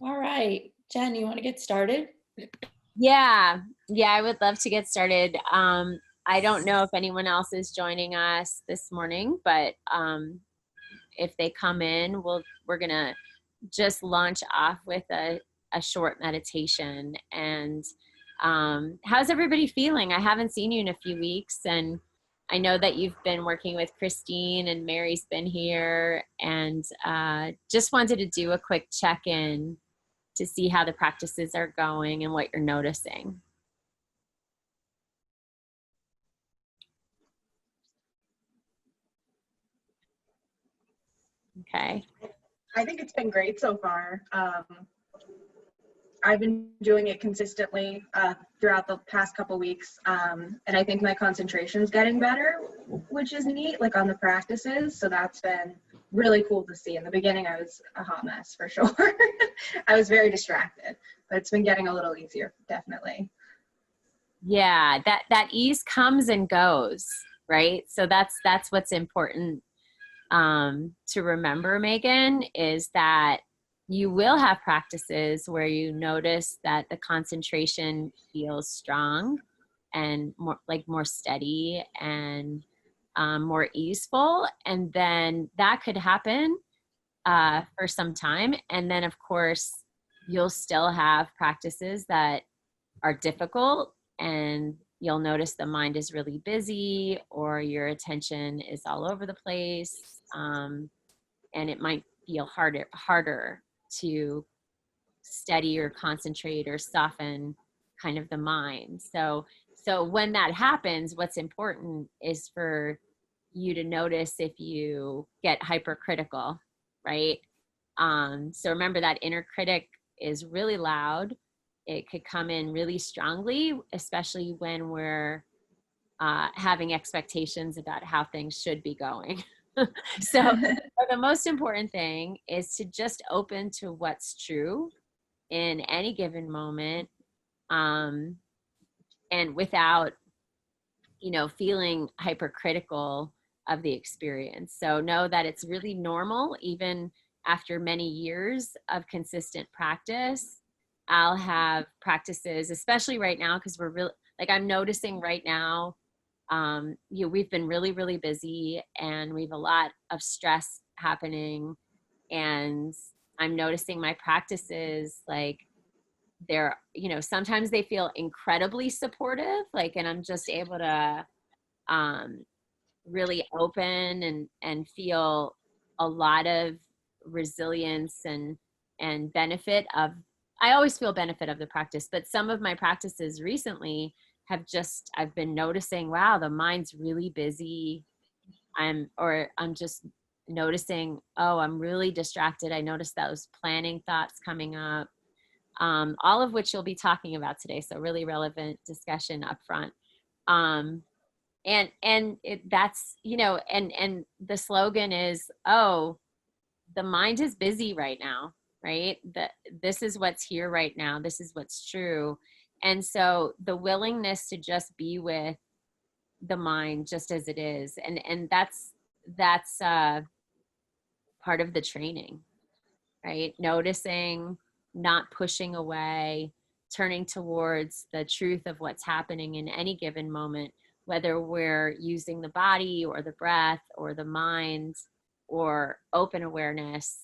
All right, Jen, you want to get started? Yeah, I would love to get started. I don't know if anyone else is joining us this morning, but if they come in, we're gonna just launch off with a short meditation. And how's everybody feeling? I haven't seen you in a few weeks, and I know that you've been working with Christine and Mary's been here, and just wanted to do a quick check-in to see how the practices are going and what you're noticing. Okay. I think it's been great so far. I've been doing it consistently throughout the past couple weeks, and I think my concentration's getting better, which is neat, like on the practices. So that's been really cool to see. In the beginning, I was a hot mess for sure. I was very distracted, but it's been getting a little easier, definitely. Yeah, that ease comes and goes, right? So that's what's important to remember, Megan, is that you will have practices where you notice that the concentration feels strong and more steady and more easeful, and then that could happen for some time, and then of course you'll still have practices that are difficult, and you'll notice the mind is really busy or your attention is all over the place, and it might feel harder to steady or concentrate or soften kind of the mind. So when that happens, what's important is for you to notice if you get hypercritical, right? So remember that inner critic is really loud. It could come in really strongly, especially when we're having expectations about how things should be going. So the most important thing is to just open to what's true in any given moment, um, and without, feeling hypercritical of the experience. So know that it's really normal, even after many years of consistent practice. I'll have practices, especially right now, because we're really, like, I'm noticing right now, we've been really, really busy and we have a lot of stress happening. And I'm noticing my practices, like, they're, sometimes they feel incredibly supportive, like, and I'm just able to um, really open and feel a lot of resilience and benefit of, I always feel benefit of the practice, but some of my practices recently I've been noticing, wow, the mind's really busy. I'm just noticing, oh, I'm really distracted. I noticed those planning thoughts coming up, all of which you'll be talking about today. So really relevant discussion up front. Um, that's, and the slogan is, oh, the mind is busy right now, right? This is what's here right now. This is what's true. And so the willingness to just be with the mind just as it is, and that's part of the training, right? Noticing, not pushing away, turning towards the truth of what's happening in any given moment, whether we're using the body or the breath or the mind or open awareness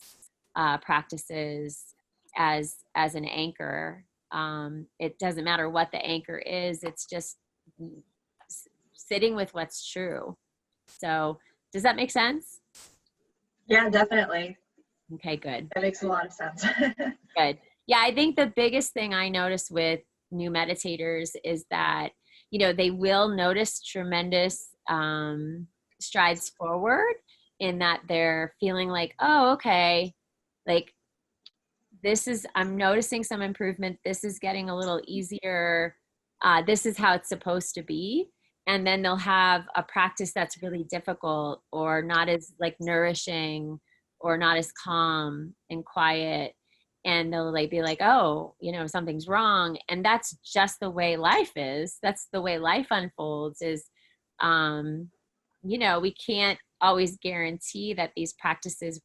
practices as an anchor. It doesn't matter what the anchor is. It's just sitting with what's true. So does that make sense? Yeah, definitely. Okay, good. That makes a lot of sense. Good. Yeah, I think the biggest thing I notice with new meditators is that, they will notice tremendous strides forward, in that they're feeling like, oh, okay, like I'm noticing some improvement. This is getting a little easier. This is how it's supposed to be. And then they'll have a practice that's really difficult or not as like nourishing or not as calm and quiet. And they'll like be like, oh, something's wrong. And that's just the way life is. That's the way life unfolds is, um, we can't always guarantee that these practices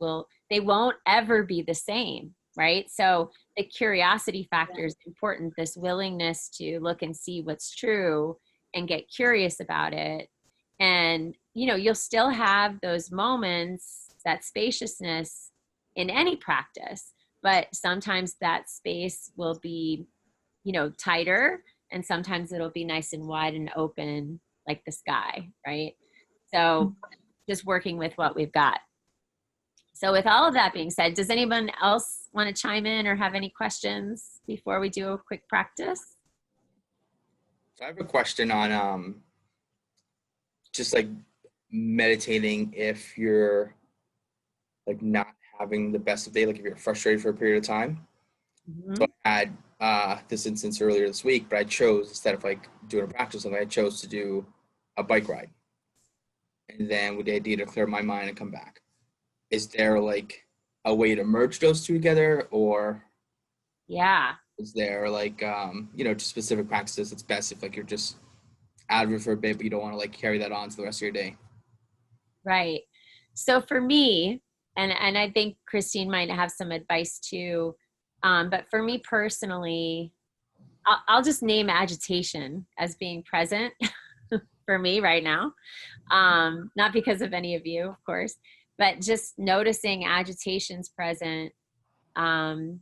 they won't ever be the same, right? So the curiosity factor is important, this willingness to look and see what's true and get curious about it. And, you know, you'll still have those moments, that spaciousness in any practice, but sometimes that space will be, you know, tighter, and sometimes it'll be nice and wide and open like the sky, right? So just working with what we've got. So with all of that being said, does anyone else want to chime in or have any questions before we do a quick practice? So I have a question on just like meditating if you're like not having the best of day, like if you're frustrated for a period of time. Mhm. So I had this instance earlier this week, but I chose, instead of like doing a practice, I chose to do a bike ride. And then with the idea to clear my mind and come back. Is there like a way to merge those two together, or Yeah. is there like, you know, just specific practices it's best if like you're just out of it for a bit, but you don't want to like carry that on to the rest of your day? Right. So for me, and I think Christine might have some advice too, but for me personally, I'll just name agitation as being present for me right now. Not because of any of you, of course, but just noticing agitation's present, and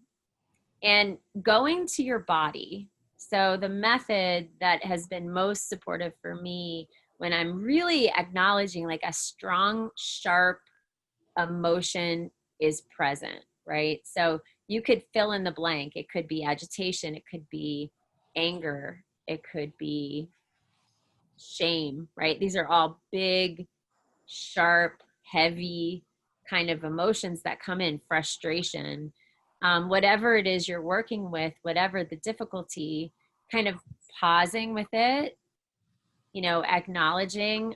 going to your body. So the method that has been most supportive for me when I'm really acknowledging like a strong, sharp emotion is present, right? So you could fill in the blank. It could be agitation, it could be anger, it could be shame, right? These are all big, sharp, heavy kind of emotions that come in, frustration. Whatever it is you're working with, whatever the difficulty, kind of pausing with it, you know, acknowledging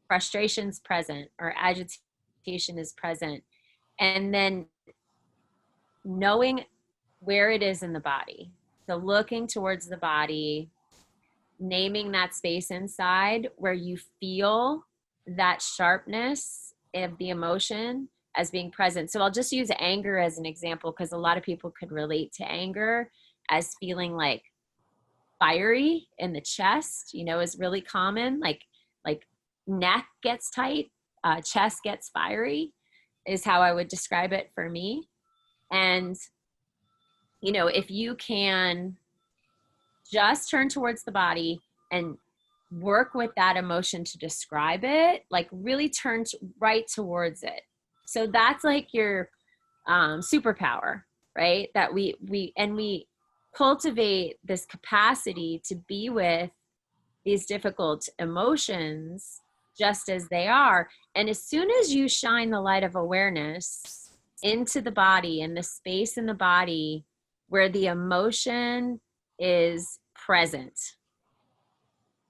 frustration's present or agitation is present, and then knowing where it is in the body. So looking towards the body, naming that space inside where you feel that sharpness of the emotion as being present. So I'll just use anger as an example because a lot of people could relate to anger as feeling like fiery in the chest, you know, is really common. Like neck gets tight, chest gets fiery is how I would describe it for me. And, you know, if you can just turn towards the body and work with that emotion to describe it, like really turn right towards it. So that's like your superpower, right? That we cultivate this capacity to be with these difficult emotions just as they are. And as soon as you shine the light of awareness into the body and the space in the body where the emotion is present,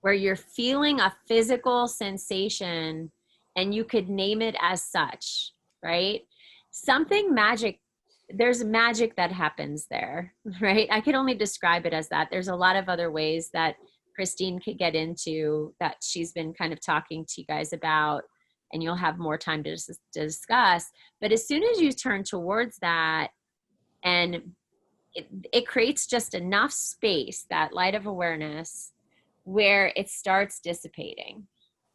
where you're feeling a physical sensation and you could name it as such, right? Something magic, there's magic that happens there, right? I could only describe it as that. There's a lot of other ways that Christine could get into that she's been kind of talking to you guys about, and you'll have more time to discuss. But as soon as you turn towards that, and it creates just enough space, that light of awareness, where it starts dissipating,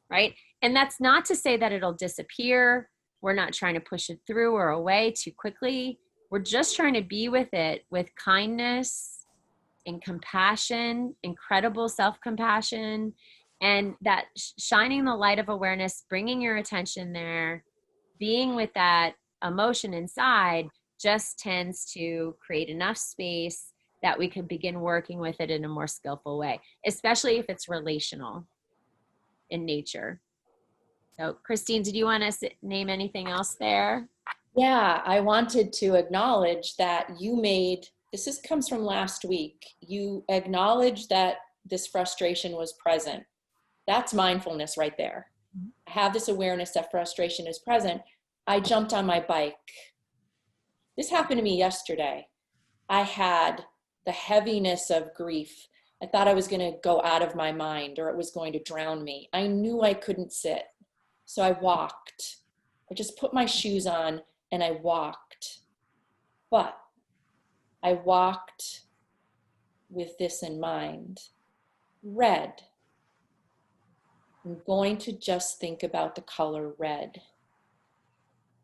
right? And that's not to say that it'll disappear. We're not trying to push it through or away too quickly. We're just trying to be with it with kindness and compassion, incredible self-compassion, and that shining the light of awareness, bringing your attention there, being with that emotion inside just tends to create enough space that we can begin working with it in a more skillful way, especially if it's relational in nature. So Christine, did you want to name anything else there? Yeah, I wanted to acknowledge that you made, comes from last week. You acknowledged that this frustration was present. That's mindfulness right there. I have this awareness that frustration is present. I jumped on my bike. This happened to me yesterday. I had the heaviness of grief. I thought I was going to go out of my mind or it was going to drown me. I knew I couldn't sit. So I walked. I just put my shoes on and I walked. But I walked with this in mind. Red. I'm going to just think about the color red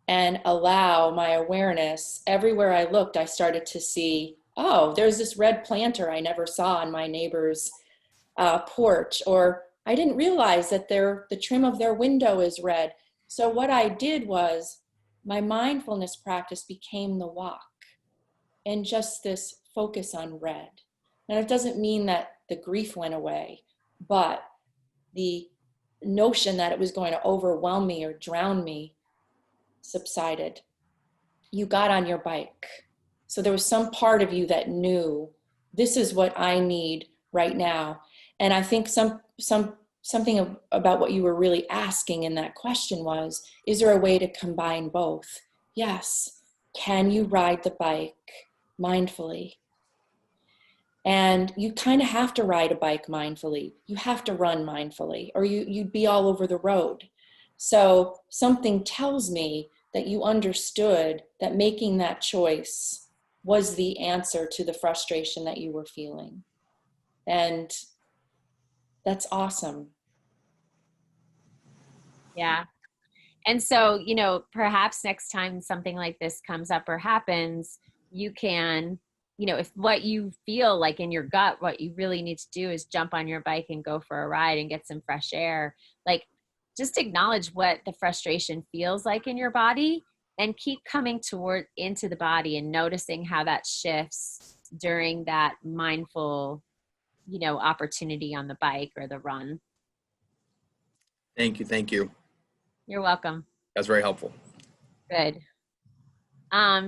and allow my awareness. Everywhere I looked, I started to see, oh, there's this red planter I never saw on my neighbor's porch, or I didn't realize that the trim of their window is red. So what I did was my mindfulness practice became the walk and just this focus on red. And it doesn't mean that the grief went away, but the notion that it was going to overwhelm me or drown me subsided. You got on your bike. So there was some part of you that knew this is what I need right now. And I think something about what you were really asking in that question was, is there a way to combine both? Yes. Can you ride the bike mindfully? And you kind of have to ride a bike mindfully. You have to run mindfully, or you'd be all over the road. So something tells me that you understood that making that choice was the answer to the frustration that you were feeling. And that's awesome. Yeah. And so, you know, perhaps next time something like this comes up or happens, you can, you know, if what you feel like in your gut, what you really need to do is jump on your bike and go for a ride and get some fresh air, like just acknowledge what the frustration feels like in your body and keep coming into the body and noticing how that shifts during that mindful, you know, opportunity on the bike or the run. Thank you. Thank you. You're welcome. That's very helpful. Good.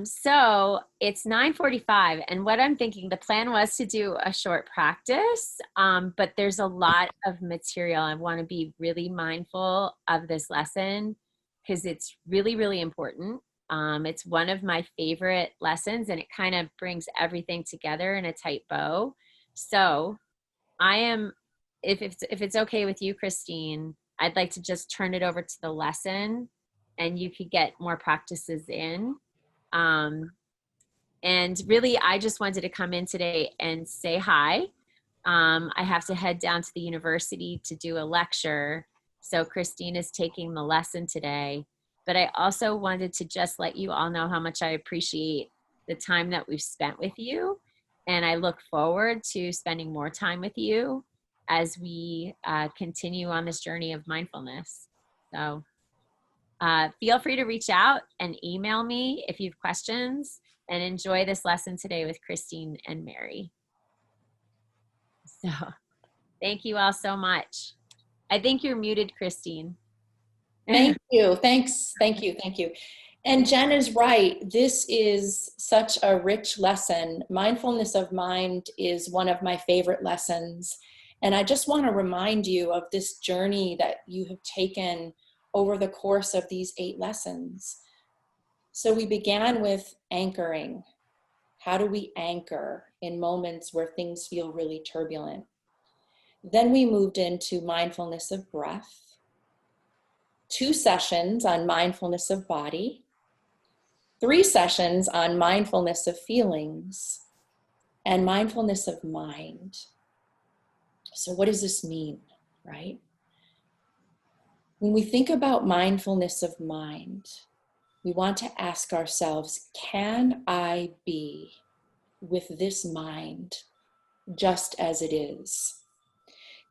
So it's 9:45, and what I'm thinking, the plan was to do a short practice, but there's a lot of material. I want to be really mindful of this lesson because it's really, really important. It's one of my favorite lessons, and it kind of brings everything together in a tight bow. So I am, if it's okay with you, Christine, I'd like to just turn it over to the lesson and you could get more practices in. And really, I just wanted to come in today and say hi. I have to head down to the university to do a lecture. So Christine is taking the lesson today. But I also wanted to just let you all know how much I appreciate the time that we've spent with you. And I look forward to spending more time with you as we continue on this journey of mindfulness. So feel free to reach out and email me if you have questions, and enjoy this lesson today with Christine and Mary. So thank you all so much. I think you're muted, Christine. Thank you. Thanks. Thank you. Thank you. And Jen is right. This is such a rich lesson. Mindfulness of mind is one of my favorite lessons. And I just want to remind you of this journey that you have taken over the course of these 8 lessons. So we began with anchoring. How do we anchor in moments where things feel really turbulent? Then we moved into mindfulness of breath, 2 sessions on mindfulness of body, 3 sessions on mindfulness of feelings, and mindfulness of mind. So what does this mean, right? When we think about mindfulness of mind, we want to ask ourselves, can I be with this mind just as it is?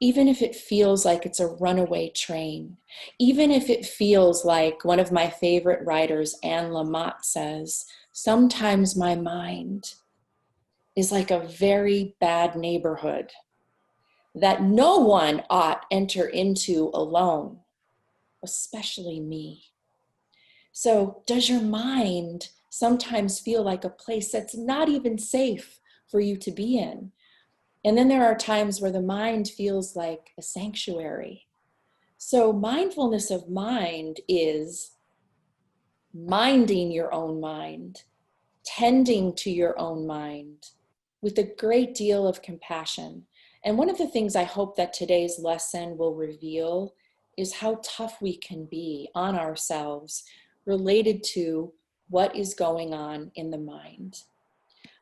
Even if it feels like it's a runaway train, even if it feels like one of my favorite writers, Anne Lamott, says, sometimes my mind is like a very bad neighborhood that no one ought enter into alone, especially me. So does your mind sometimes feel like a place that's not even safe for you to be in? And then there are times where the mind feels like a sanctuary. So mindfulness of mind is minding your own mind, tending to your own mind with a great deal of compassion. And one of the things I hope that today's lesson will reveal is how tough we can be on ourselves related to what is going on in the mind.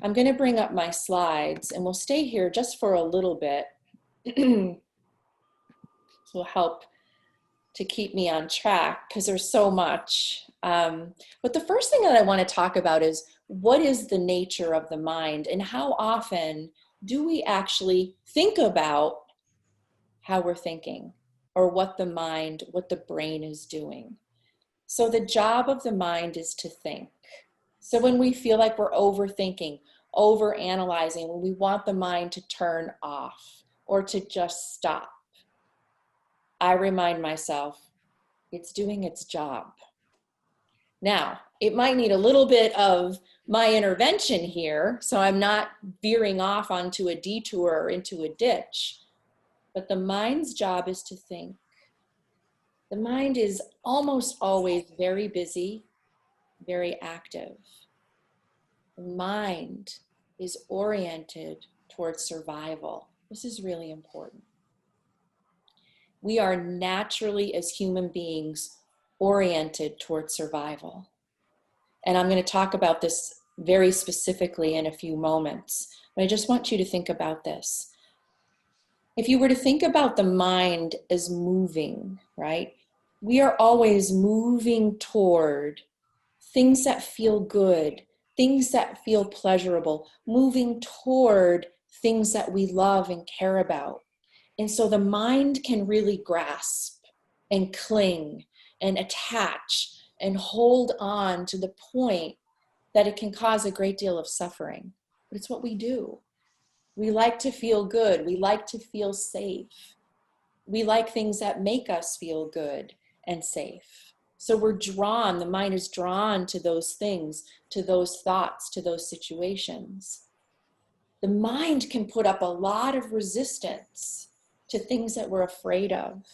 I'm going to bring up my slides and we'll stay here just for a little bit. This will help to keep me on track because there's so much. But the first thing that I want to talk about is what is the nature of the mind and how often do we actually think about how we're thinking or what the mind, what the brain is doing. So the job of the mind is to think. So when we feel like we're overthinking, overanalyzing, when we want the mind to turn off or to just stop, I remind myself, it's doing its job. Now, it might need a little bit of my intervention here, so I'm not veering off onto a detour or into a ditch, but the mind's job is to think. The mind is almost always very busy, very active. The mind is oriented towards survival. This is really important. We are naturally, as human beings, oriented towards survival. And I'm going to talk about this very specifically in a few moments, but I just want you to think about this. If you were to think about the mind as moving, right? We are always moving toward things that feel good, things that feel pleasurable, moving toward things that we love and care about. And so the mind can really grasp and cling and attach and hold on to the point that it can cause a great deal of suffering. But it's what we do. We like to feel good. We like to feel safe. We like things that make us feel good and safe. So we're drawn, the mind is drawn to those things, to those thoughts, to those situations. The mind can put up a lot of resistance to things that we're afraid of.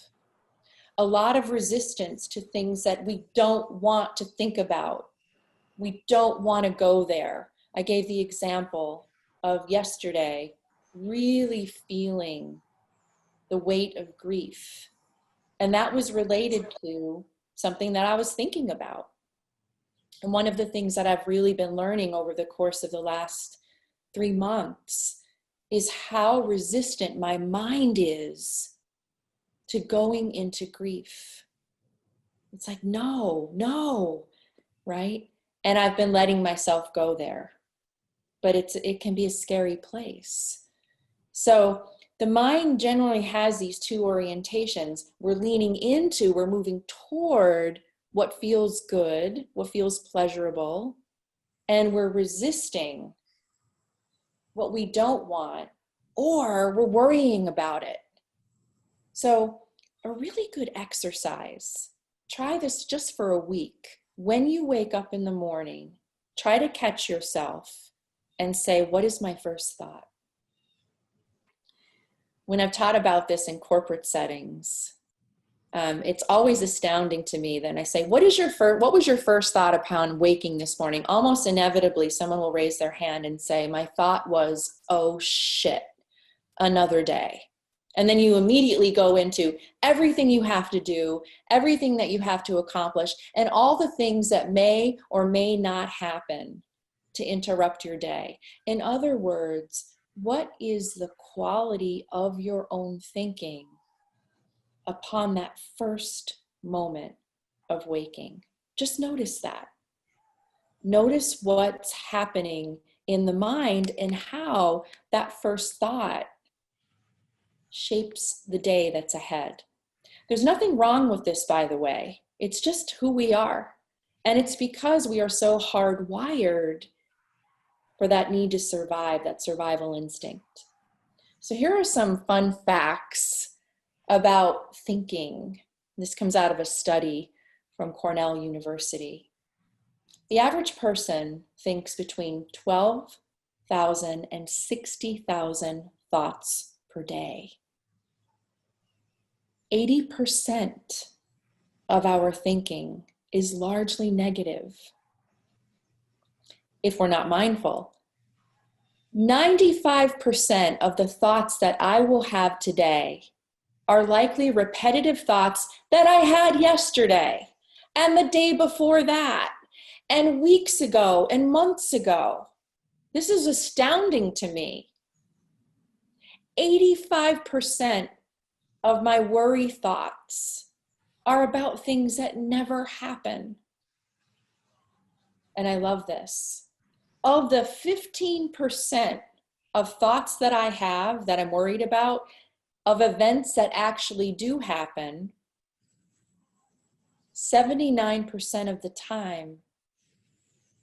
A lot of resistance to things that we don't want to think about. We don't want to go there. I gave the example of yesterday, really feeling the weight of grief. And that was related to something that I was thinking about. And one of the things that I've really been learning over the course of the last 3 months is how resistant my mind is to going into grief. It's like, no, right? And I've been letting myself go there. But it can be a scary place. So the mind generally has these two orientations. We're leaning into, we're moving toward what feels good, what feels pleasurable, and we're resisting what we don't want, or we're worrying about it. So a really good exercise, try this just for a week. When you wake up in the morning, try to catch yourself and say, what is my first thought? When I've taught about this in corporate settings, it's always astounding to me. Then I say, what was your first thought upon waking this morning? Almost inevitably, someone will raise their hand and say, my thought was, oh shit, another day. And then you immediately go into everything you have to do, everything that you have to accomplish, and all the things that may or may not happen to interrupt your day. In other words, what is the quality of your own thinking upon that first moment of waking? Just notice that. Notice what's happening in the mind and how that first thought shapes the day that's ahead. There's nothing wrong with this, by the way. It's just who we are. And it's because we are so hardwired for that need to survive, that survival instinct. So here are some fun facts about thinking. This comes out of a study from Cornell University. The average person thinks between 12,000 and 60,000 thoughts per day. 80% of our thinking is largely negative. If we're not mindful, 95% of the thoughts that I will have today are likely repetitive thoughts that I had yesterday and the day before that and weeks ago and months ago. This is astounding to me. 85% of my worry thoughts are about things that never happen. And I love this. Of the 15% of thoughts that I have that I'm worried about, of events that actually do happen, 79% of the time,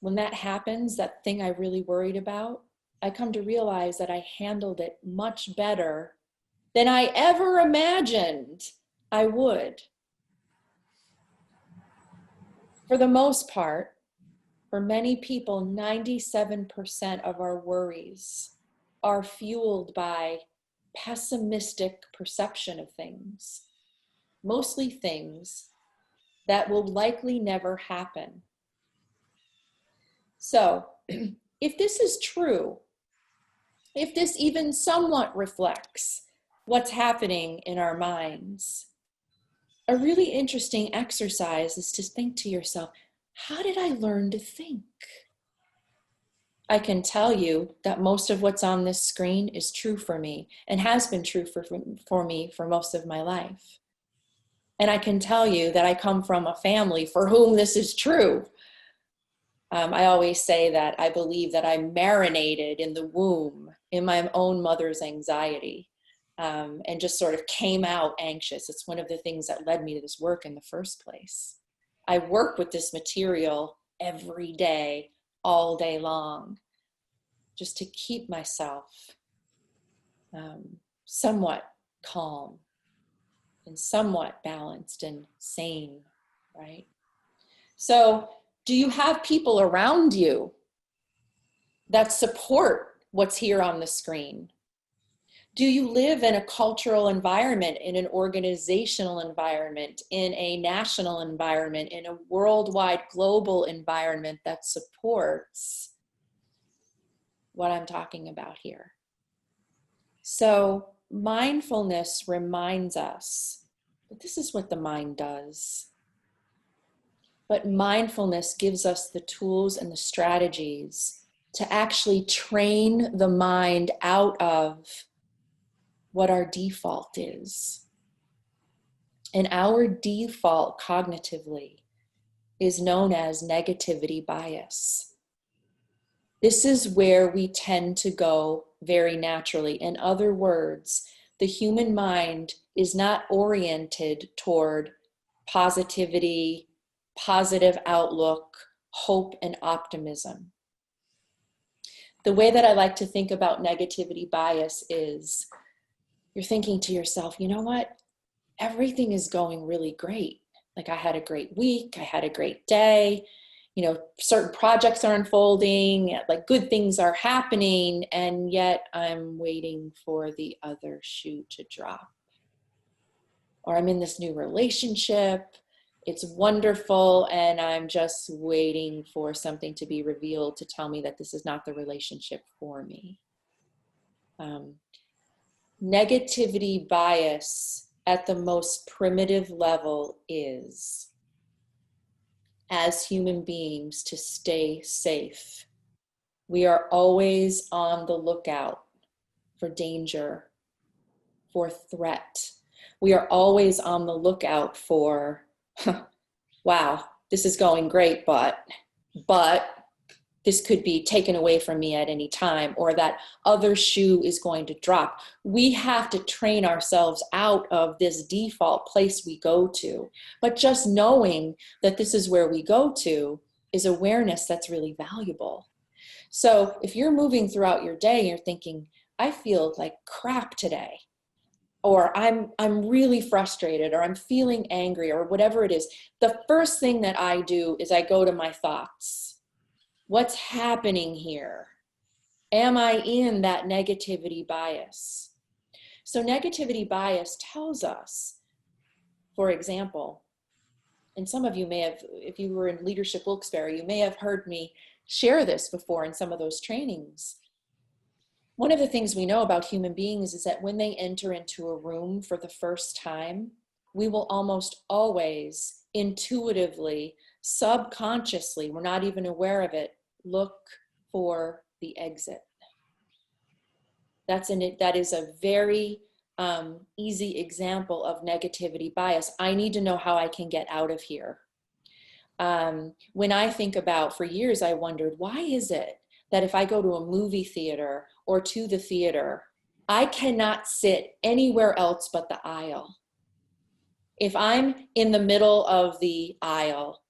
when that happens, that thing I really worried about, I come to realize that I handled it much better than I ever imagined I would. For the most part, for many people, 97% of our worries are fueled by pessimistic perception of things, mostly things that will likely never happen. So, if this is true, if this even somewhat reflects what's happening in our minds, a really interesting exercise is to think to yourself, how did I learn to think? I can tell you that most of what's on this screen is true for me and has been true for me for most of my life. And I can tell you that I come from a family for whom this is true. I always say that I believe that I marinated in the womb in my own mother's anxiety, and just sort of came out anxious. It's one of the things that led me to this work in the first place. I work with this material every day, all day long, just to keep myself somewhat calm and somewhat balanced and sane, right? So, do you have people around you that support what's here on the screen? Do you live in a cultural environment, in an organizational environment, in a national environment, in a worldwide global environment that supports what I'm talking about here? So mindfulness reminds us that this is what the mind does. But mindfulness gives us the tools and the strategies to actually train the mind out of what our default is. And our default cognitively is known as negativity bias. This is where we tend to go very naturally. In other words, the human mind is not oriented toward positivity, positive outlook, hope, and optimism. The way that I like to think about negativity bias is you're thinking to yourself, you know what? Everything is going really great. Like I had a great week, I had a great day, certain projects are unfolding, like good things are happening, and yet I'm waiting for the other shoe to drop. Or I'm in this new relationship, it's wonderful, and I'm just waiting for something to be revealed to tell me that this is not the relationship for me. Negativity bias at the most primitive level is, as human beings, to stay safe. We are always on the lookout for danger, for threat. We are always on the lookout for, wow, this is going great, but this could be taken away from me at any time, or that other shoe is going to drop. We have to train ourselves out of this default place we go to. But just knowing that this is where we go to is awareness that's really valuable. So if you're moving throughout your day and you're thinking, I feel like crap today, or I'm really frustrated, or I'm feeling angry, or whatever it is, the first thing that I do is I go to my thoughts. What's happening here? Am I in that negativity bias? So negativity bias tells us, for example, and some of you may have, if you were in Leadership Wilkes-Barre, you may have heard me share this before in some of those trainings. One of the things we know about human beings is that when they enter into a room for the first time, we will almost always intuitively subconsciously, we're not even aware of it, look for the exit. That is a very easy example of negativity bias. I need to know how I can get out of here. When I think about, for years, I wondered, why is it that if I go to a movie theater or to the theater, I cannot sit anywhere else but the aisle? If I'm in the middle of the aisle,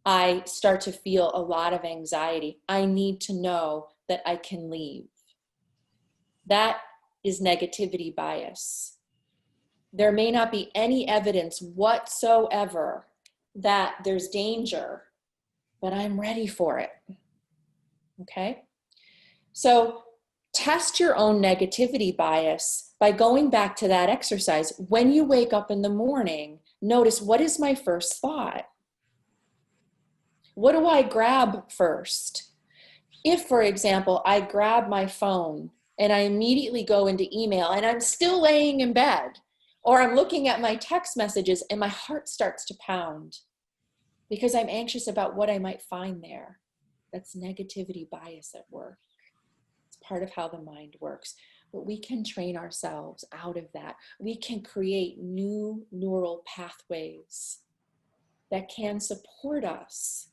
I start to feel a lot of anxiety. I need to know that I can leave. That is negativity bias. There may not be any evidence whatsoever that there's danger, but I'm ready for it. Okay? So test your own negativity bias by going back to that exercise. When you wake up in the morning, notice, what is my first thought? What do I grab first? If, for example, I grab my phone and I immediately go into email and I'm still laying in bed, or I'm looking at my text messages and my heart starts to pound because I'm anxious about what I might find there, that's negativity bias at work. It's part of how the mind works. But we can train ourselves out of that. We can create new neural pathways that can support us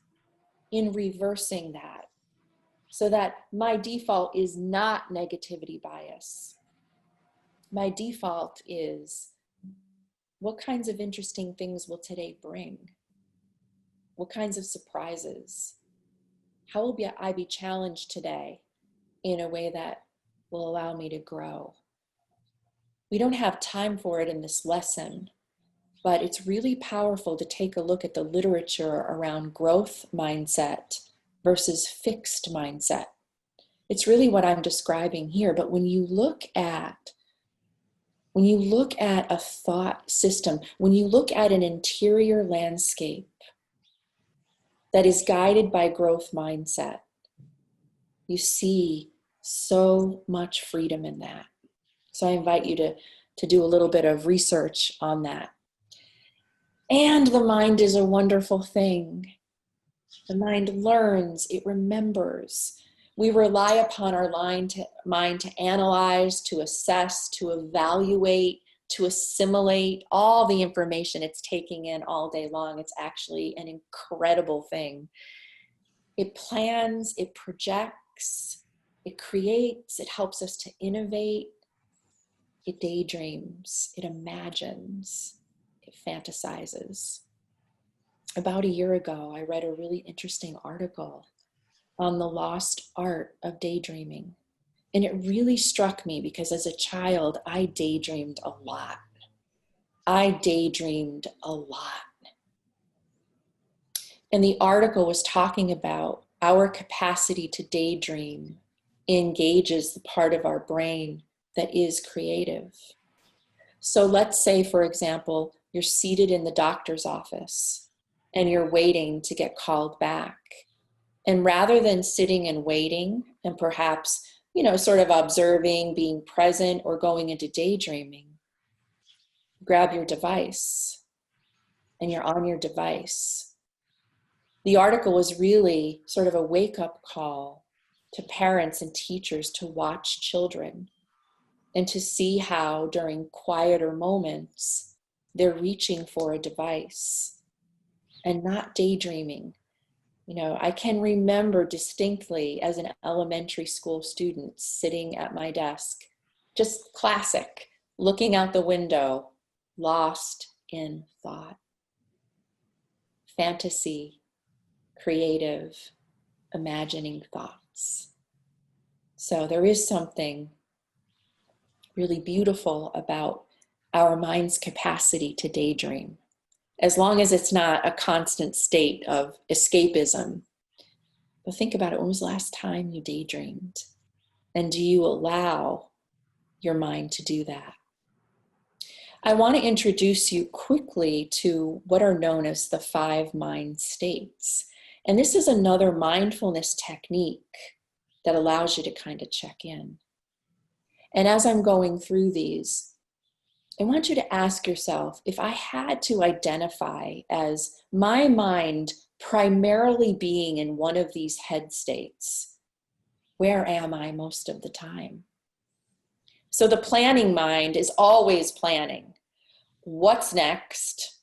in reversing that, so that my default is not negativity bias. My default is, what kinds of interesting things will today bring? What kinds of surprises? How will I be challenged today in a way that will allow me to grow? We don't have time for it in this lesson, but it's really powerful to take a look at the literature around growth mindset versus fixed mindset. It's really what I'm describing here, but when you look at a thought system, when you look at an interior landscape that is guided by growth mindset, you see so much freedom in that. So I invite you to do a little bit of research on that. And the mind is a wonderful thing. The mind learns, it remembers. We rely upon our mind to analyze, to assess, to evaluate, to assimilate all the information it's taking in all day long. It's actually an incredible thing. It plans, it projects, it creates, it helps us to innovate, it daydreams, it imagines, it fantasizes. About a year ago, I read a really interesting article on the lost art of daydreaming. And it really struck me because as a child, I daydreamed a lot. And the article was talking about our capacity to daydream engages the part of our brain that is creative. So let's say, for example, you're seated in the doctor's office and you're waiting to get called back. And rather than sitting and waiting and perhaps, sort of observing, being present, or going into daydreaming, grab your device and you're on your device. The article was really sort of a wake-up call to parents and teachers to watch children and to see how during quieter moments they're reaching for a device and not daydreaming. I can remember distinctly as an elementary school student sitting at my desk, just classic, looking out the window, lost in thought. Fantasy, creative, imagining thoughts. So there is something really beautiful about our mind's capacity to daydream, as long as it's not a constant state of escapism. But think about it, when was the last time you daydreamed? And do you allow your mind to do that? I want to introduce you quickly to what are known as the 5 mind states. And this is another mindfulness technique that allows you to kind of check in. And as I'm going through these, I want you to ask yourself, if I had to identify as my mind primarily being in one of these head states. Where am I most of the time? So the planning mind is always planning. What's next?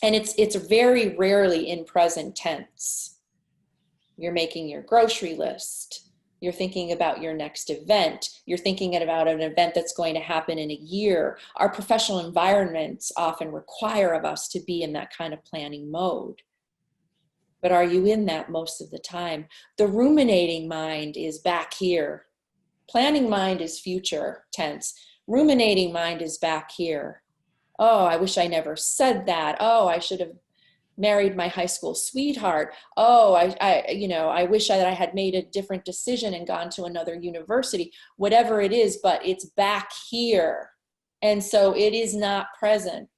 And it's very rarely in present tense. You're making your grocery list. You're thinking about your next event. You're thinking about an event that's going to happen in a year. Our professional environments often require of us to be in that kind of planning mode. But are you in that most of the time? The ruminating mind is back here. Planning mind is future tense. Ruminating mind is back here. Oh, I wish I never said that. Oh, I should have married my high school sweetheart. Oh, I wish that I had made a different decision and gone to another university. Whatever it is, but it's back here. And so it is not present.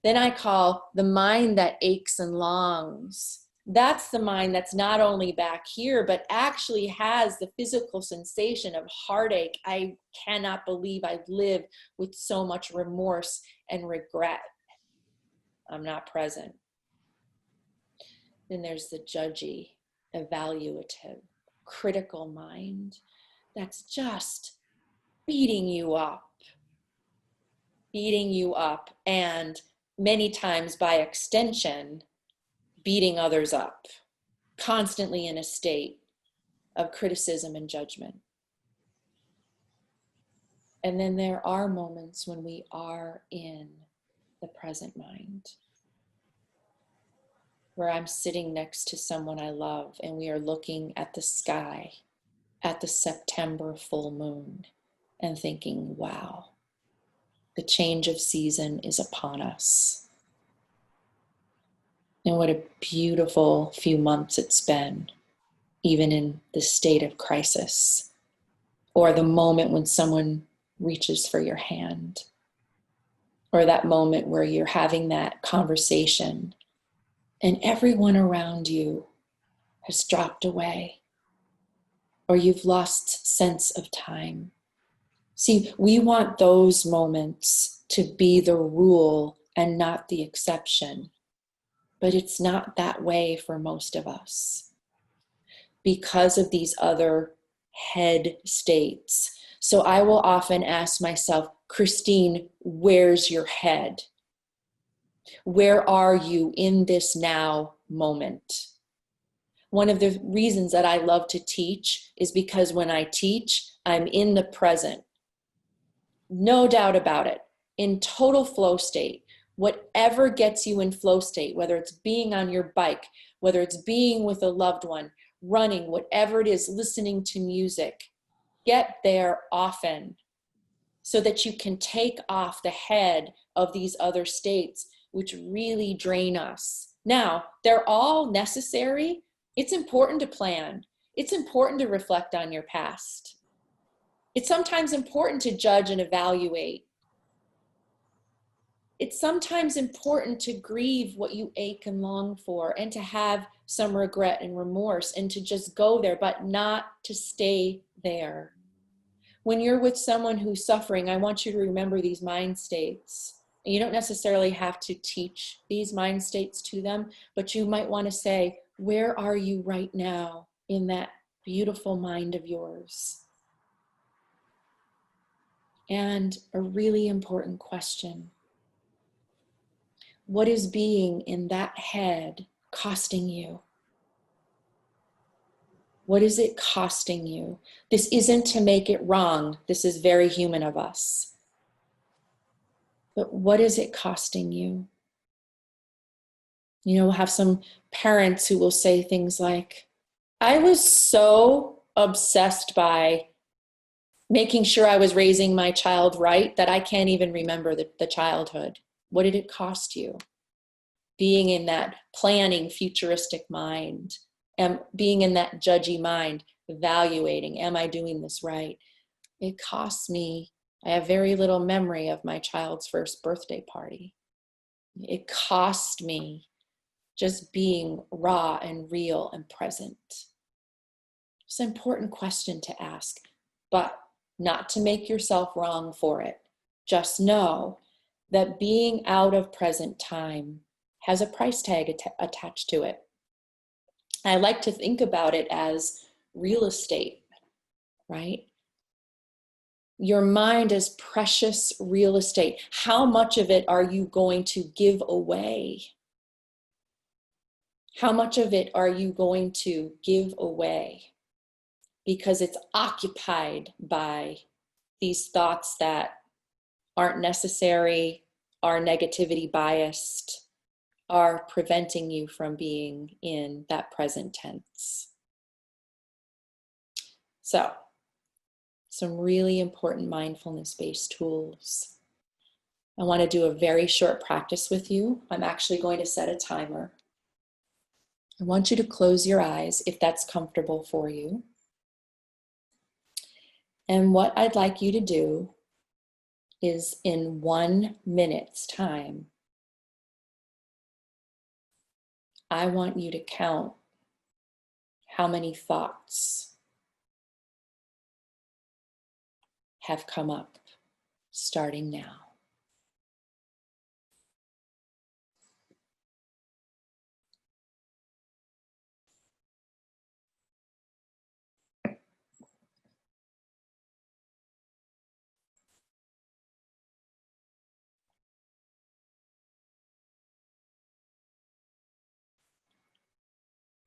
Then I call the mind that aches and longs. That's the mind that's not only back here, but actually has the physical sensation of heartache. I cannot believe I live with so much remorse and regret. I'm not present. Then there's the judgy, evaluative, critical mind that's just beating you up, and many times by extension, beating others up, constantly in a state of criticism and judgment. And then there are moments when we are in the present mind, where I'm sitting next to someone I love and we are looking at the sky, at the September full moon, and thinking, wow, the change of season is upon us. And what a beautiful few months it's been, even in this state of crisis, or the moment when someone reaches for your hand, or that moment where you're having that conversation and everyone around you has dropped away, or you've lost sense of time. See, we want those moments to be the rule and not the exception. But it's not that way for most of us because of these other head states. So I will often ask myself, Christine, where's your head? Where are you in this now moment? One of the reasons that I love to teach is because when I teach, I'm in the present. No doubt about it, in total flow state. Whatever gets you in flow state, whether it's being on your bike, whether it's being with a loved one, running, whatever it is, listening to music, get there often so that you can take off the head of these other states, which really drain us. Now, they're all necessary. It's important to plan. It's important to reflect on your past. It's sometimes important to judge and evaluate. It's sometimes important to grieve what you ache and long for and to have some regret and remorse and to just go there, but not to stay there. When you're with someone who's suffering, I want you to remember these mind states. You don't necessarily have to teach these mind states to them, but you might want to say, where are you right now in that beautiful mind of yours? And a really important question. What is being in that head costing you? What is it costing you? This isn't to make it wrong. This is very human of us. But what is it costing you? You know, we'll have some parents who will say things like, I was so obsessed by making sure I was raising my child right that I can't even remember the childhood. What did it cost you? Being in that planning, futuristic mind, and being in that judgy mind, evaluating, am I doing this right? It costs me. I have very little memory of my child's first birthday party. It cost me just being raw and real and present. It's an important question to ask, but not to make yourself wrong for it. Just know that being out of present time has a price tag attached to it. I like to think about it as real estate, right? Your mind is precious real estate. How much of it are you going to give away? How much of it are you going to give away? Because it's occupied by these thoughts that aren't necessary, are negativity biased, are preventing you from being in that present tense. So, some really important mindfulness-based tools. I want to do a very short practice with you. I'm actually going to set a timer. I want you to close your eyes if that's comfortable for you. And what I'd like you to do is in 1 minute's time, I want you to count how many thoughts have come up starting now.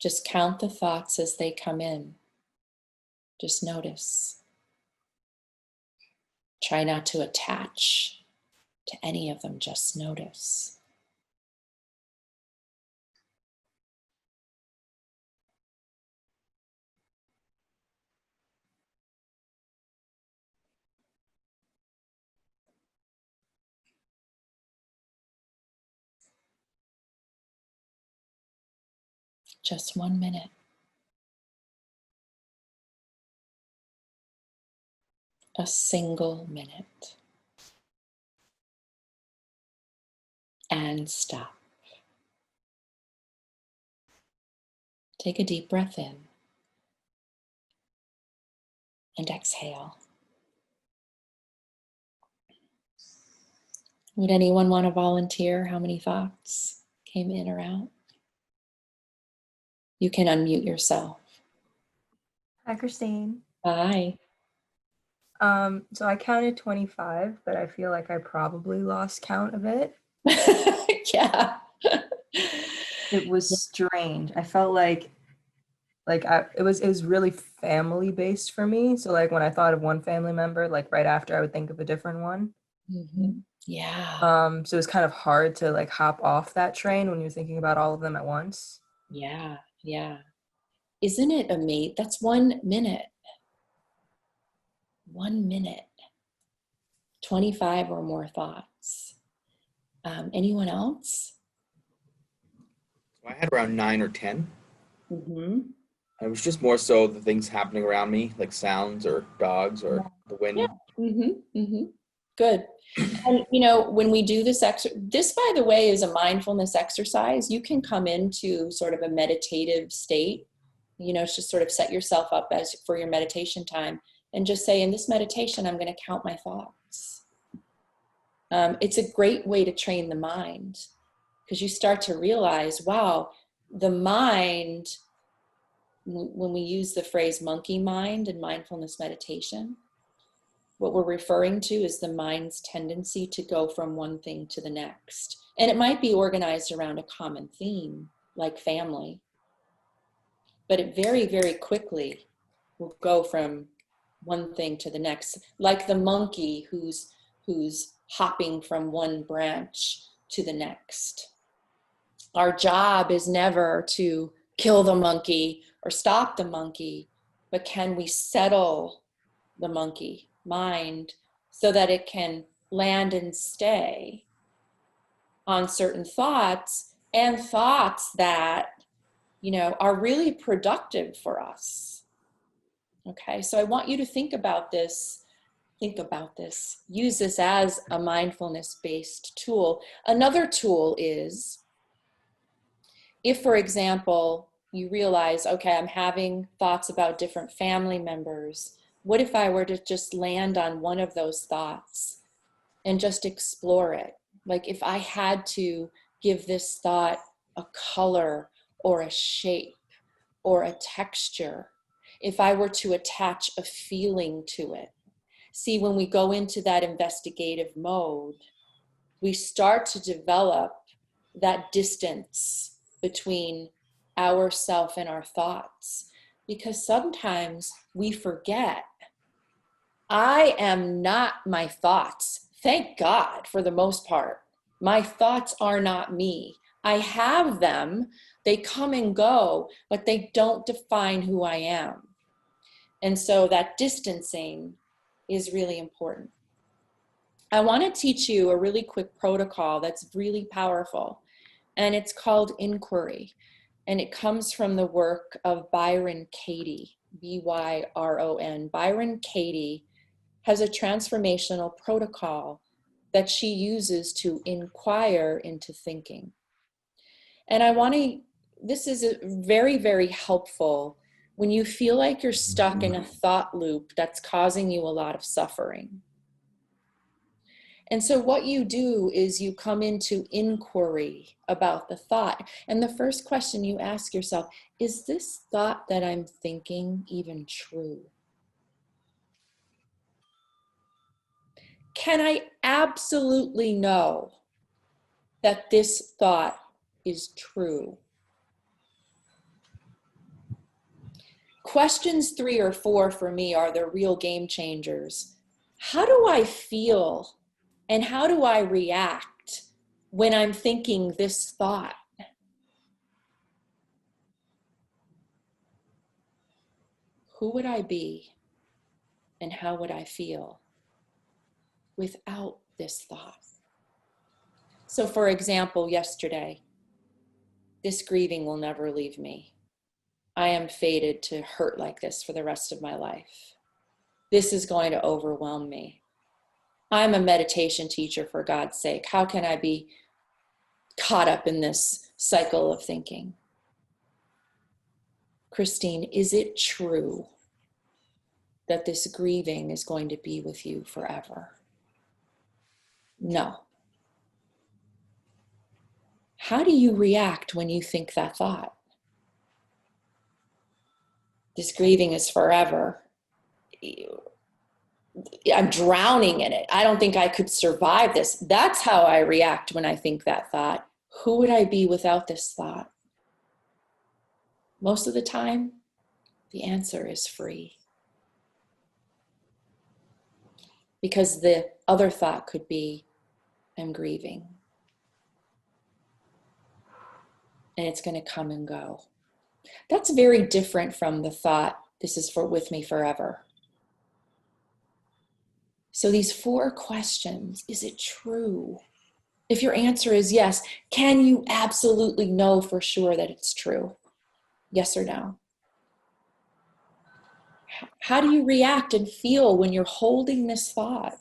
Just count the thoughts as they come in. Just notice. Try not to attach to any of them, just notice. Just 1 minute. A single minute. And stop. Take a deep breath in and exhale. Would anyone want to volunteer how many thoughts came in or out? You can unmute yourself. Hi, Christine. Hi. So I counted 25, but I feel like I probably lost count of it. Yeah. It was strange. I felt like it was really family based for me. So like when I thought of one family member, like right after I would think of a different one. Mm-hmm. Yeah. So it was kind of hard to like hop off that train when you're thinking about all of them at once. Yeah. Yeah. Isn't it amazing? That's 1 minute. 1 minute. 25 or more thoughts. Anyone else? So I had around 9 or 10. Mm-hmm. It was just more so the things happening around me, like sounds or dogs or the wind. Yeah. Mm-hmm. Mm-hmm. Good. And you know, when we do this this, by the way, is a mindfulness exercise. You can come into sort of a meditative state. You know, just sort of set yourself up as for your meditation time, and just say, in this meditation, I'm going to count my thoughts. It's a great way to train the mind, because you start to realize, wow, the mind. When we use the phrase monkey mind in mindfulness meditation, what we're referring to is the mind's tendency to go from one thing to the next. And it might be organized around a common theme, like family. But it very, very quickly will go from one thing to the next, like the monkey who's hopping from one branch to the next. Our job is never to kill the monkey or stop the monkey, but can we settle the monkey mind so that it can land and stay on certain thoughts, and thoughts that, you know, are really productive for us. Okay, so I want you to think about this, use this as a mindfulness-based tool. Another tool is, if, for example, you realize, okay, I'm having thoughts about different family members. What if I were to just land on one of those thoughts and just explore it? Like if I had to give this thought a color or a shape or a texture, if I were to attach a feeling to it. See, when we go into that investigative mode, we start to develop that distance between ourself and our thoughts, because sometimes we forget. I am not my thoughts. Thank God, for the most part. My thoughts are not me. I have them, they come and go, but they don't define who I am. And so that distancing is really important. I want to teach you a really quick protocol that's really powerful, and it's called inquiry. And it comes from the work of Byron Katie, B-Y-R-O-N. Byron Katie has a transformational protocol that she uses to inquire into thinking. And this is very, very helpful when you feel like you're stuck in a thought loop that's causing you a lot of suffering. And so what you do is you come into inquiry about the thought. And the first question you ask yourself, is this thought that I'm thinking even true? Can I absolutely know that this thought is true? Questions 3 or 4 for me are the real game changers. How do I feel and how do I react when I'm thinking this thought? Who would I be and how would I feel without this thought? So for example, yesterday, this grieving will never leave me. I am fated to hurt like this for the rest of my life. This is going to overwhelm me. I'm a meditation teacher, for God's sake. How can I be caught up in this cycle of thinking? Christine, is it true that this grieving is going to be with you forever? No. How do you react when you think that thought? This grieving is forever. I'm drowning in it. I don't think I could survive this. That's how I react when I think that thought. Who would I be without this thought? Most of the time, the answer is free. Because the other thought could be, I'm grieving. And it's going to come and go. That's very different from the thought, this is with me forever. So these 4 questions, is it true? If your answer is yes, can you absolutely know for sure that it's true? Yes or no? How do you react and feel when you're holding this thought?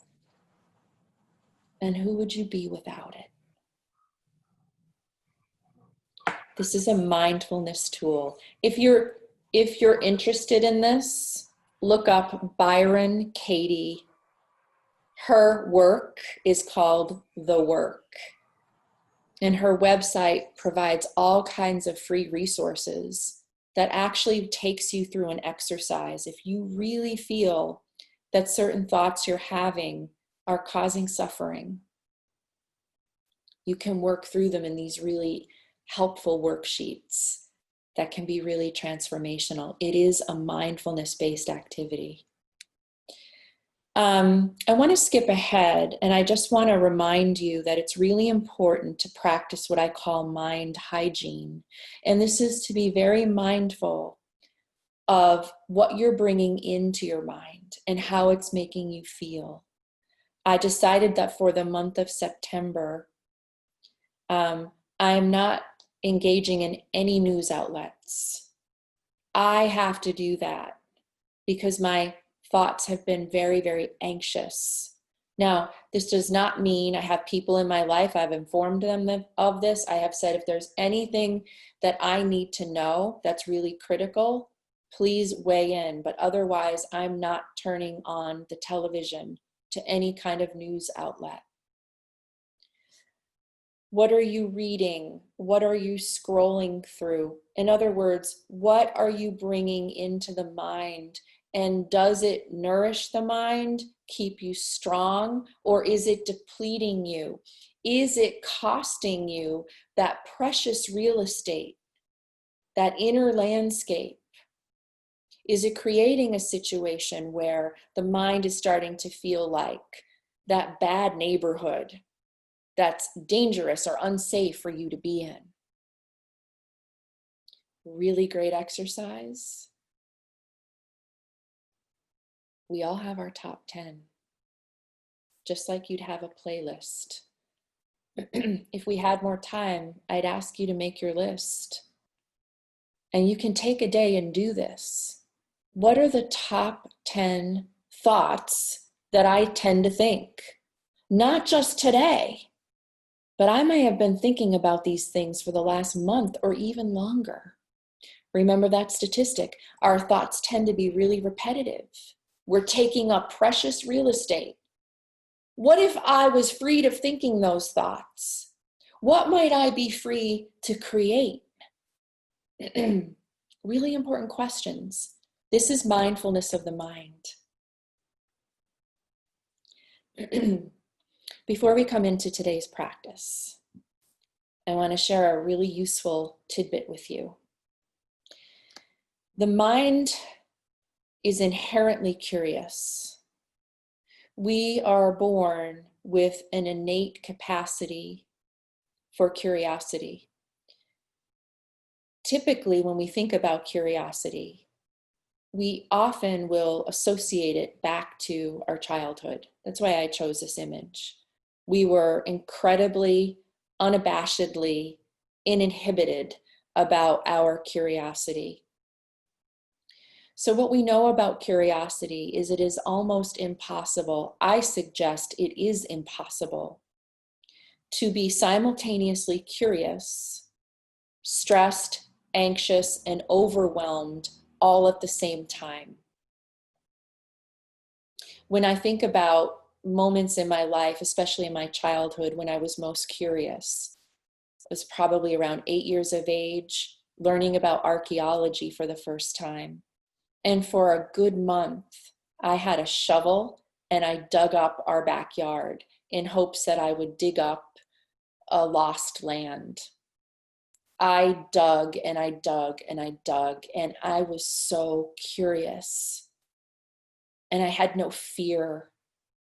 And who would you be without it? This is a mindfulness tool. If you're interested in this, look up Byron Katie. Her work is called The Work. And her website provides all kinds of free resources that actually takes you through an exercise. If you really feel that certain thoughts you're having are causing suffering, you can work through them in these really helpful worksheets that can be really transformational. It is a mindfulness-based activity. I want to skip ahead, and I just want to remind you that it's really important to practice what I call mind hygiene. And this is to be very mindful of what you're bringing into your mind and how it's making you feel. I decided that for the month of September, I'm not engaging in any news outlets. I have to do that because my thoughts have been very, very anxious. Now, this does not mean I have people in my life, I've informed them of this. I have said if there's anything that I need to know that's really critical, please weigh in. But otherwise, I'm not turning on the television to any kind of news outlet. What are you reading? What are you scrolling through? In other words, what are you bringing into the mind? And does it nourish the mind, keep you strong, or is it depleting you? Is it costing you that precious real estate, that inner landscape? Is it creating a situation where the mind is starting to feel like that bad neighborhood that's dangerous or unsafe for you to be in? Really great exercise. We all have our top 10, just like you'd have a playlist. If we had more time, I'd ask you to make your list. And you can take a day and do this. What are the top 10 thoughts that I tend to think? Not just today, but I may have been thinking about these things for the last month or even longer. Remember that statistic. Our thoughts tend to be really repetitive. We're taking up precious real estate. What if I was freed of thinking those thoughts? What might I be free to create? Really important questions. This is mindfulness of the mind. Before we come into today's practice, I want to share a really useful tidbit with you. The mind is inherently curious. We are born with an innate capacity for curiosity. Typically, when we think about curiosity, we often will associate it back to our childhood. That's why I chose this image. We were incredibly, unabashedly uninhibited about our curiosity. So what we know about curiosity is it is almost impossible. I suggest it is impossible to be simultaneously curious, stressed, anxious, and overwhelmed all at the same time. When I think about moments in my life, especially in my childhood, when I was most curious, I was probably around 8 years of age, learning about archaeology for the first time. And for a good month, I had a shovel and I dug up our backyard in hopes that I would dig up a lost land. I dug and I dug and I dug, and I was so curious. And I had no fear,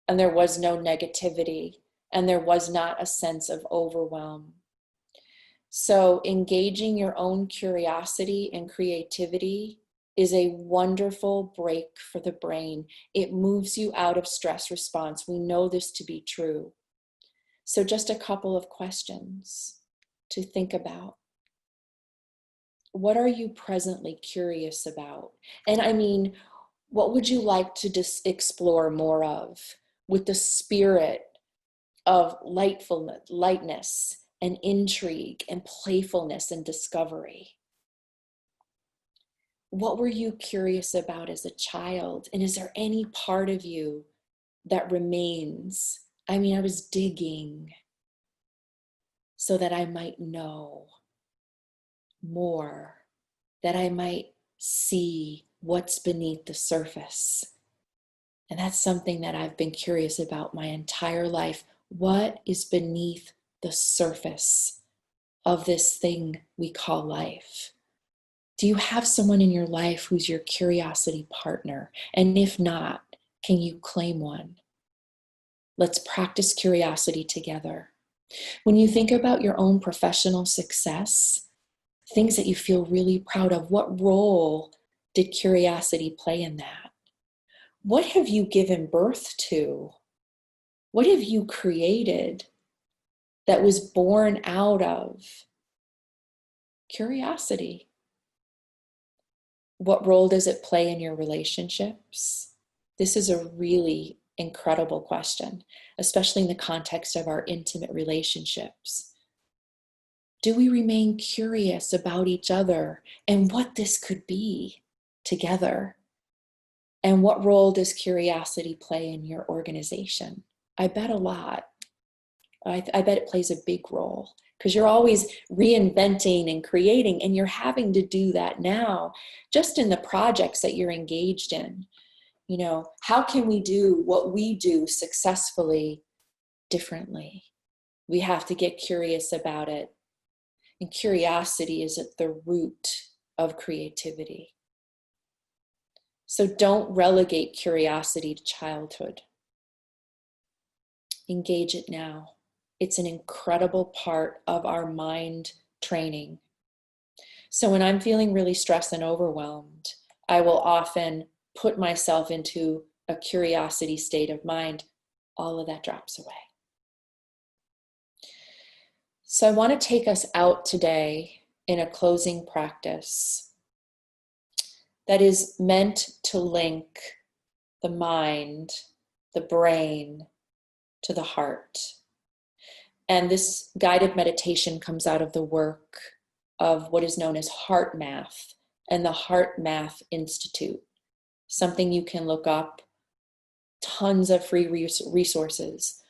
and there was no negativity, and there was not a sense of overwhelm. So engaging your own curiosity and creativity is a wonderful break for the brain. It moves you out of stress response. We know this to be true. So just a couple of questions to think about. What are you presently curious about? And I mean, what would you like to just explore more of with the spirit of lightness and intrigue and playfulness and discovery? What were you curious about as a child? And is there any part of you that remains? I mean, I was digging so that I might know more, that I might see what's beneath the surface. And that's something that I've been curious about my entire life. What is beneath the surface of this thing we call life? Do you have someone in your life who's your curiosity partner? And if not, can you claim one? Let's practice curiosity together. When you think about your own professional success, things that you feel really proud of, what role did curiosity play in that? What have you given birth to? What have you created that was born out of curiosity? What role does it play in your relationships? This is a really incredible question, especially in the context of our intimate relationships. Do we remain curious about each other and what this could be together? And what role does curiosity play in your organization? I bet a lot. I bet it plays a big role because you're always reinventing and creating, and you're having to do that now just in the projects that you're engaged in. You know, how can we do what we do successfully differently? We have to get curious about it. And curiosity is at the root of creativity. So don't relegate curiosity to childhood. Engage it now. It's an incredible part of our mind training. So when I'm feeling really stressed and overwhelmed, I will often put myself into a curiosity state of mind. All of that drops away. So I want to take us out today in a closing practice that is meant to link the mind, the brain, to the heart. And this guided meditation comes out of the work of what is known as HeartMath and the HeartMath Institute, something you can look up, tons of free resources.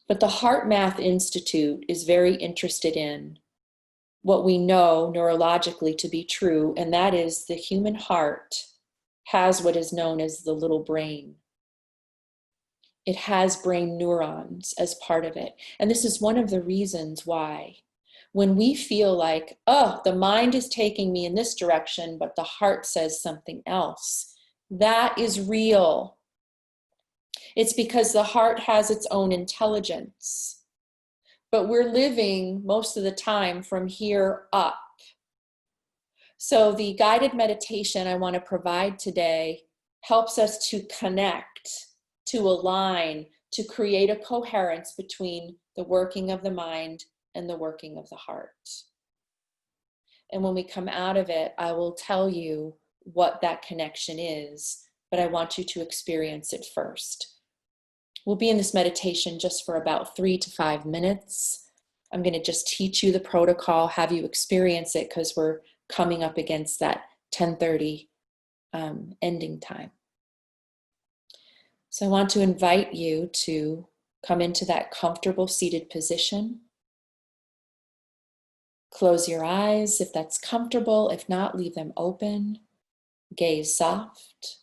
But the HeartMath Institute is very interested in what we know neurologically to be true, and that is the human heart has what is known as the little brain. It has brain neurons as part of it. And this is one of the reasons why when we feel like, oh, the mind is taking me in this direction, but the heart says something else, that is real. It's because the heart has its own intelligence. But we're living most of the time from here up. So the guided meditation I want to provide today helps us to connect, to align, to create a coherence between the working of the mind and the working of the heart. And when we come out of it, I will tell you what that connection is, but I want you to experience it first. We'll be in this meditation just for about 3 to 5 minutes. I'm going to just teach you the protocol, have you experience it, because we're coming up against that 10:30 ending time. So I want to invite you to come into that comfortable seated position. Close your eyes if that's comfortable. If not, leave them open. Gaze soft,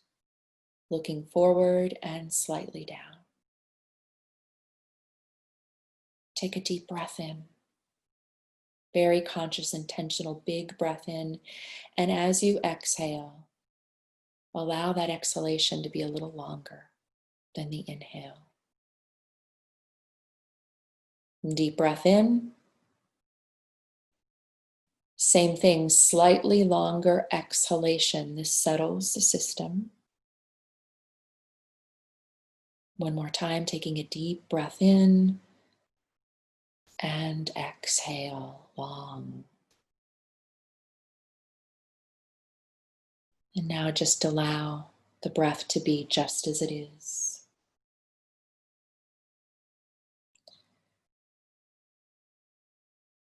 looking forward and slightly down. Take a deep breath in. Very conscious, intentional, big breath in. And as you exhale, allow that exhalation to be a little longer than the inhale. Deep breath in. Same thing, slightly longer exhalation. This settles the system. One more time, taking a deep breath in and exhale long. And now just allow the breath to be just as it is.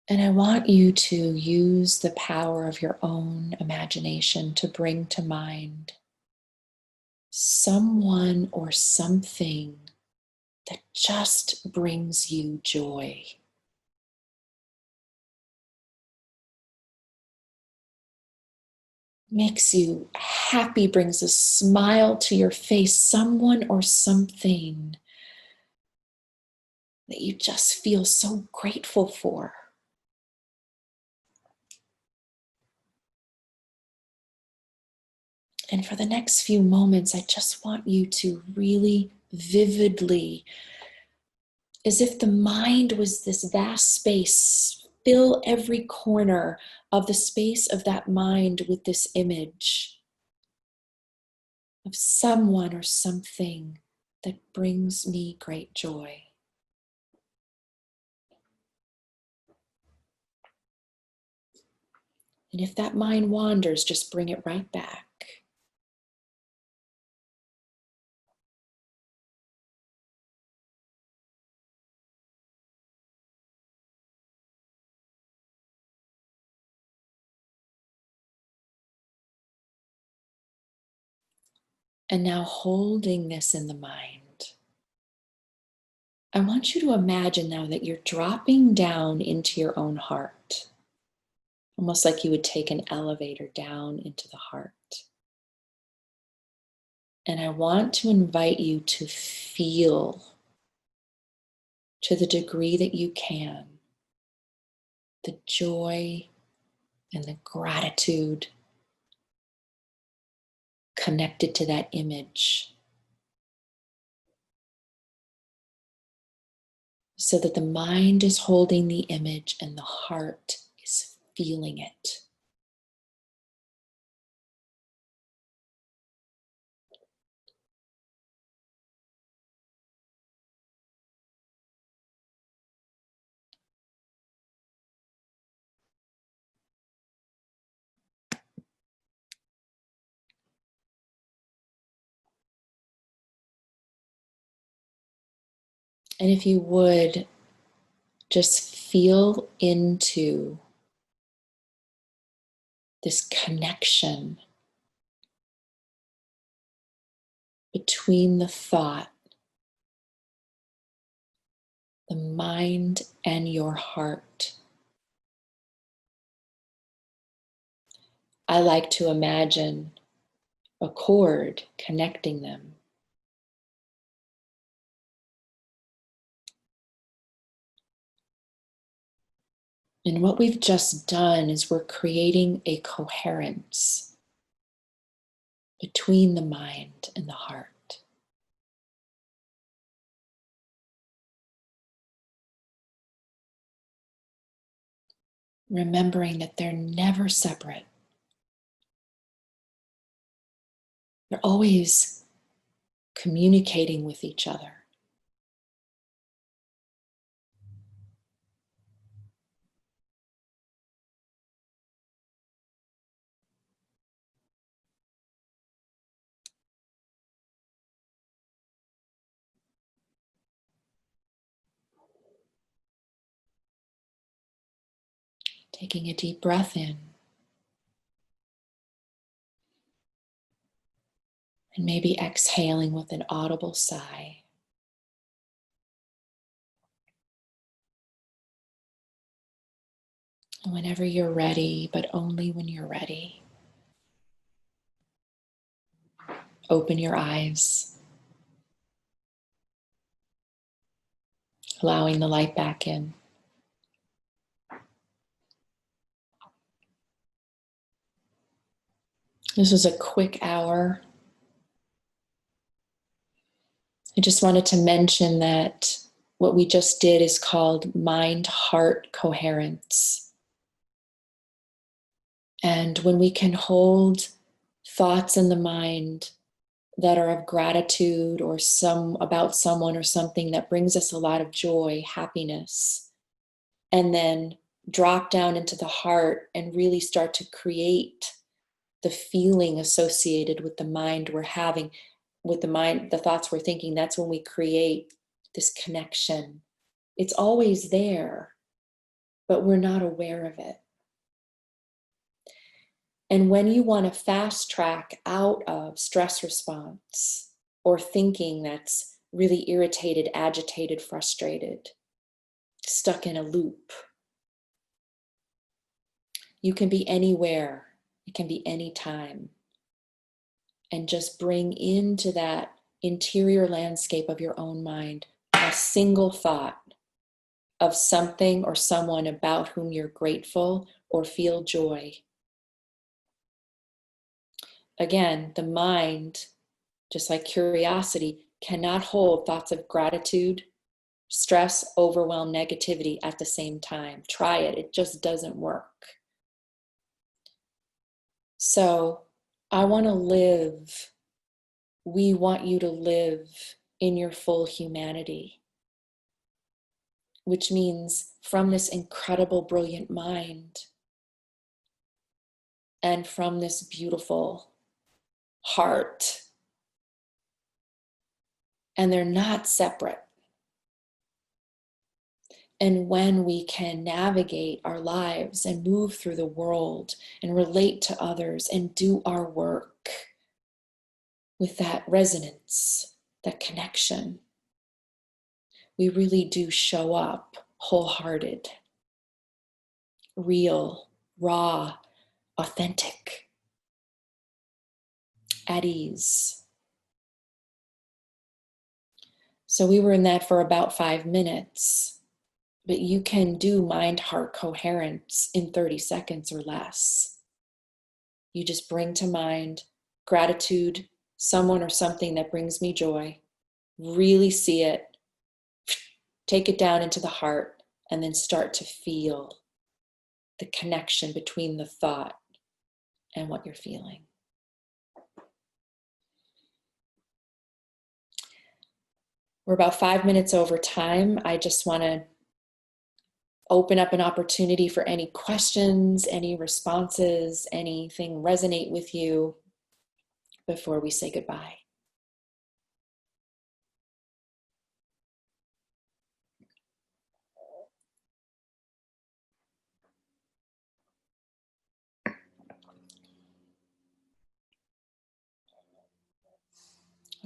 And I want you to use the power of your own imagination to bring to mind someone or something that just brings you joy. Makes you happy, brings a smile to your face, someone or something that you just feel so grateful for. And for the next few moments, I just want you to really vividly, as if the mind was this vast space, fill every corner of the space of that mind with this image of someone or something that brings me great joy. And if that mind wanders, just bring it right back. And now holding this in the mind, I want you to imagine now that you're dropping down into your own heart, almost like you would take an elevator down into the heart. And I want to invite you to feel, to the degree that you can, the joy and the gratitude connected to that image, so that the mind is holding the image and the heart is feeling it. And if you would, just feel into this connection between the thought, the mind, and your heart. I like to imagine a cord connecting them. And what we've just done is we're creating a coherence between the mind and the heart. Remembering that they're never separate. They're always communicating with each other. Taking a deep breath in. And maybe exhaling with an audible sigh. And whenever you're ready, but only when you're ready, open your eyes, allowing the light back in. This was a quick hour. I just wanted to mention that what we just did is called mind-heart coherence. And when we can hold thoughts in the mind that are of gratitude or about someone or something that brings us a lot of joy, happiness, and then drop down into the heart and really start to create the feeling associated with the mind we're having, with the mind, the thoughts we're thinking, that's when we create this connection. It's always there, but we're not aware of it. And when you want to fast track out of stress response or thinking that's really irritated, agitated, frustrated, stuck in a loop, you can be anywhere. It can be any time. And just bring into that interior landscape of your own mind a single thought of something or someone about whom you're grateful or feel joy. Again, the mind, just like curiosity, cannot hold thoughts of gratitude, stress, overwhelm, negativity at the same time. Try it. It just doesn't work. So I want to live. We want you to live in your full humanity, which means from this incredible, brilliant mind and from this beautiful heart. And they're not separate. And when we can navigate our lives and move through the world and relate to others and do our work with that resonance, that connection, we really do show up wholehearted, real, raw, authentic, at ease. So we were in that for about 5 minutes, but you can do mind-heart coherence in 30 seconds or less. You just bring to mind gratitude, someone or something that brings me joy, really see it, take it down into the heart, and then start to feel the connection between the thought and what you're feeling. We're about 5 minutes over time. I just want to open up an opportunity for any questions, any responses, anything resonate with you before we say goodbye.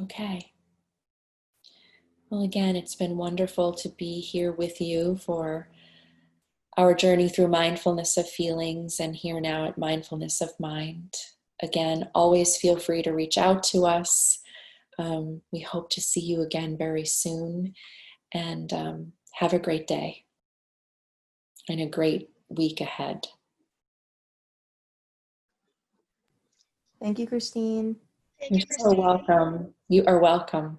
Okay. Well, again, it's been wonderful to be here with you for our journey through mindfulness of feelings and here now at mindfulness of mind. Again, always feel free to reach out to us. We hope to see you again very soon, and have a great day and a great week ahead. Thank you, Christine. You're so welcome. You are welcome.